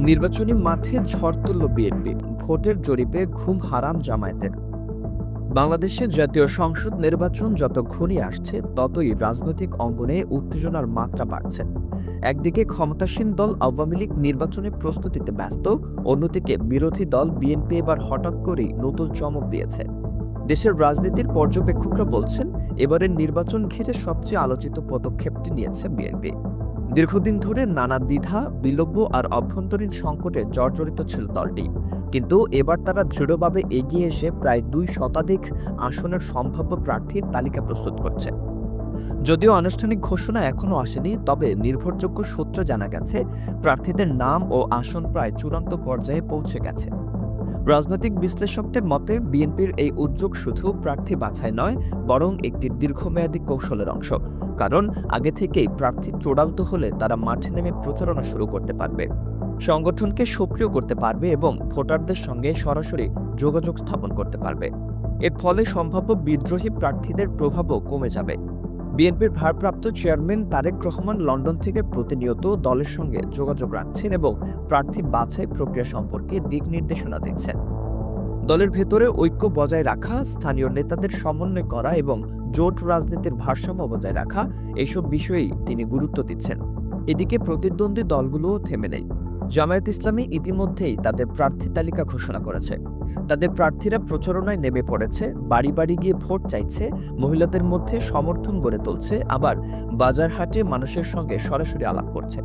নির্বাচনী মাঠে ঝড় তুলল বিএনপি, ভোটের জরিপে ঘুম হারাম জামায়াতের। বাংলাদেশে জাতীয় সংসদ নির্বাচন যত ঘনিয়ে আসছে ততই রাজনৈতিক অঙ্গনে উত্তেজনার মাত্রা বাড়ছে। একদিকে ক্ষমতাসীন দল আওয়ামী লীগ নির্বাচনে প্রস্তুতিতে ব্যস্ত, অন্যদিকে বিরোধী দল বিএনপি এবার হঠাৎ করেই নতুন চমক দিয়েছে। দেশের রাজনীতির পর্যবেক্ষকরা বলছেন, এবারের নির্বাচন ঘিরে সবচেয়ে আলোচিত পদক্ষেপটি নিয়েছে বিএনপি। দীর্ঘদিন ধরে নানা দ্বিধা, বিলম্ব আর অভ্যন্তরীণ সংকটে জর্জরিত ছিল দলটি, কিন্তু এবার তারা দৃঢ়ভাবে এগিয়ে এসে প্রায় ২ শতাধিক আসনের সম্ভাব্য প্রার্থীর তালিকা প্রস্তুত করছে। যদিও আনুষ্ঠানিক ঘোষণা এখনও আসেনি, তবে নির্ভরযোগ্য সূত্রে জানা গেছে প্রার্থীদের নাম ও আসন প্রায় চূড়ান্ত পর্যায়ে পৌঁছে গেছে। রাজনৈতিক বিশ্লেষকদের মতে বিএনপির এই উদ্যোগ শুধু প্রার্থী বাছাই নয়, বরং একটি দীর্ঘমেয়াদী কৌশলের অংশ। কারণ আগে থেকেই প্রার্থী চূড়ান্ত হলে তারা মাঠে নেমে প্রচারণা শুরু করতে পারবে, সংগঠনকে সক্রিয় করতে পারবে এবং ভোটারদের সঙ্গে সরাসরি যোগাযোগ স্থাপন করতে পারবে। এর ফলে সম্ভাব্য বিদ্রোহী প্রার্থীদের প্রভাবও কমে যাবে। বিএনপির ভারপ্রাপ্ত চেয়ারম্যান তারেক রহমান লন্ডন থেকে প্রতিনিয়ত দলের সঙ্গে যোগাযোগ রাখছেন এবং প্রার্থী বাছাই প্রক্রিয়া সম্পর্কে দিক নির্দেশনা দিচ্ছেন। দলের ভেতরে ঐক্য বজায় রাখা, স্থানীয় নেতাদের সমন্বয় করা এবং জোট রাজনীতির ভারসাম্য বজায় রাখা, এসব বিষয়েই তিনি গুরুত্ব দিচ্ছেন। এদিকে প্রতিদ্বন্দ্বী দলগুলোও থেমে নেই। জামায়াত ইসলামী ইতিমধ্যেই তাদের প্রার্থী তালিকা ঘোষণা করেছে। তাদের প্রার্থীরা প্রচারণায় নেমে পড়েছে, বাড়ি বাড়ি গিয়ে ভোট চাইছে, মহিলাদের মধ্যে সমর্থন গড়ে তুলছে, আবার বাজার হাটে মানুষের সঙ্গে সরাসরি আলাপ করছে।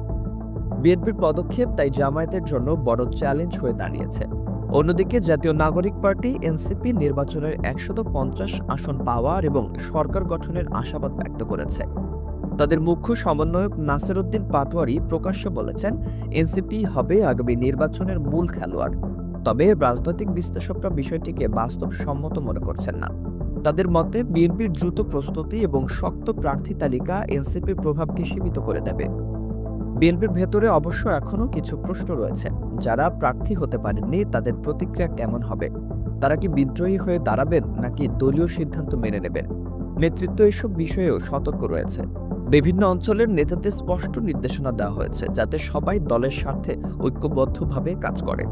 বিএনপির পদক্ষেপ তাই জামায়াতের জন্য বড় চ্যালেঞ্জ হয়ে দাঁড়িয়েছে। অন্যদিকে জাতীয় নাগরিক পার্টি এনসিপি নির্বাচনের ১৫০ আসন পাওয়ার এবং সরকার গঠনের আশাবাদ ব্যক্ত করেছে। তাদের মুখ্য সমন্বয়ক নাসির উদ্দিন পাটোয়ারি প্রকাশ্যে বলেছেন, এনসিপি হবে আগামী নির্বাচনের মূল খেলোয়াড়। তবে রাজনৈতিক বিশ্লেষকরা বিষয়টিকে বাস্তবসম্মত মনে করছেন না। তাদের মতে বিএনপির দ্রুত প্রস্তুতি এবং শক্ত প্রার্থী তালিকা এনসিপির প্রভাবকে সীমিত করে দেবে। বিএনপির ভেতরে অবশ্য এখনও কিছু প্রশ্ন রয়েছে। যারা প্রার্থী হতে পারেননি তাদের প্রতিক্রিয়া কেমন হবে? তারা কি বিদ্রোহী হয়ে দাঁড়াবেন নাকি দলীয় সিদ্ধান্ত মেনে নেবেন? নেতৃত্ব এসব বিষয়েও সতর্ক রয়েছে। বিভিন্ন অঞ্চলের নেতাদের স্পষ্ট নির্দেশনা দেওয়া হয়েছে যাতে সবাই দলের স্বার্থে ঐক্যবদ্ধভাবে কাজ করে।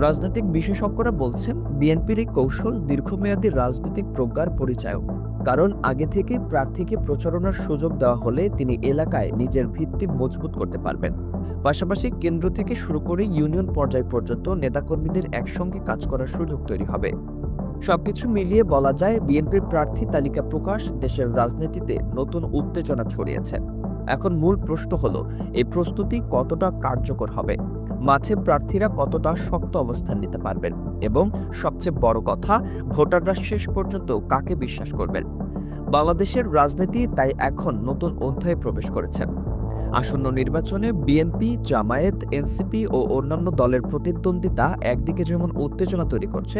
রাজনৈতিক বিশেষজ্ঞরা বলছেন, বিএনপির এই কৌশল দীর্ঘমেয়াদী রাজনৈতিক প্রজ্ঞার পরিচায়ক। কারণ আগে থেকে প্রার্থীকে প্রচারণার সুযোগ দেওয়া হলে তিনি এলাকায় নিজের ভিত্তি মজবুত করতে পারবেন। পাশাপাশি কেন্দ্র থেকে শুরু করে ইউনিয়ন পর্যায় পর্যন্ত নেতাকর্মীদের একসঙ্গে কাজ করার সুযোগ তৈরি হবে। সবকিছু মিলিয়ে বলা যায়, বিএনপির প্রার্থী তালিকা প্রকাশ দেশের রাজনীতিতে নতুন উত্তেজনা ছড়িয়েছে। এখন মূল প্রশ্ন হলো, এই প্রস্তুতি কতটা কার্যকর হবে, মাঠে প্রার্থীরা কতটা শক্ত অবস্থান নিতে পারবেন এবং সবচেয়ে বড় কথা, ভোটাররা শেষ পর্যন্ত কাকে বিশ্বাস করবেন। বাংলাদেশের রাজনীতি তাই এখন নতুন অধ্যায়ে প্রবেশ করেছে। আসন্ন নির্বাচনে বিএনপি, জামায়াত, এনসিপি ও অন্যান্য দলের প্রতিদ্বন্দ্বিতা একদিকে যেমন উত্তেজনা তৈরি করছে,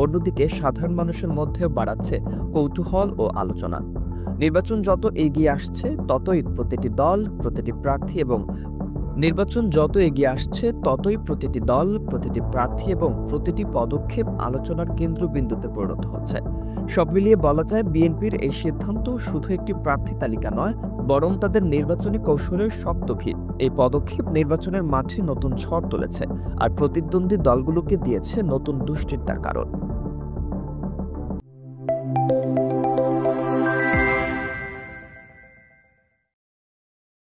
অন্যদিকে সাধারণ মানুষের মধ্যেও বাড়াচ্ছে কৌতূহল ও আলোচনা। নির্বাচন যত এগিয়ে আসছে ততই প্রতিটি দল, প্রতিটি প্রার্থী এবং প্রতিটি পদক্ষেপ আলোচনার কেন্দ্রবিন্দুতে পরিণত হচ্ছে। সব মিলিয়ে বলা যায়, বিএনপির এই সিদ্ধান্ত শুধু একটি প্রার্থী তালিকা নয়, বরং তাদের নির্বাচনী কৌশলের শক্ত ভিত। এই পদক্ষেপ নির্বাচনের মাঠে নতুন ঝড় তুলেছে আর প্রতিদ্বন্দ্বী দলগুলোকে দিয়েছে নতুন দুশ্চিন্তার কারণ।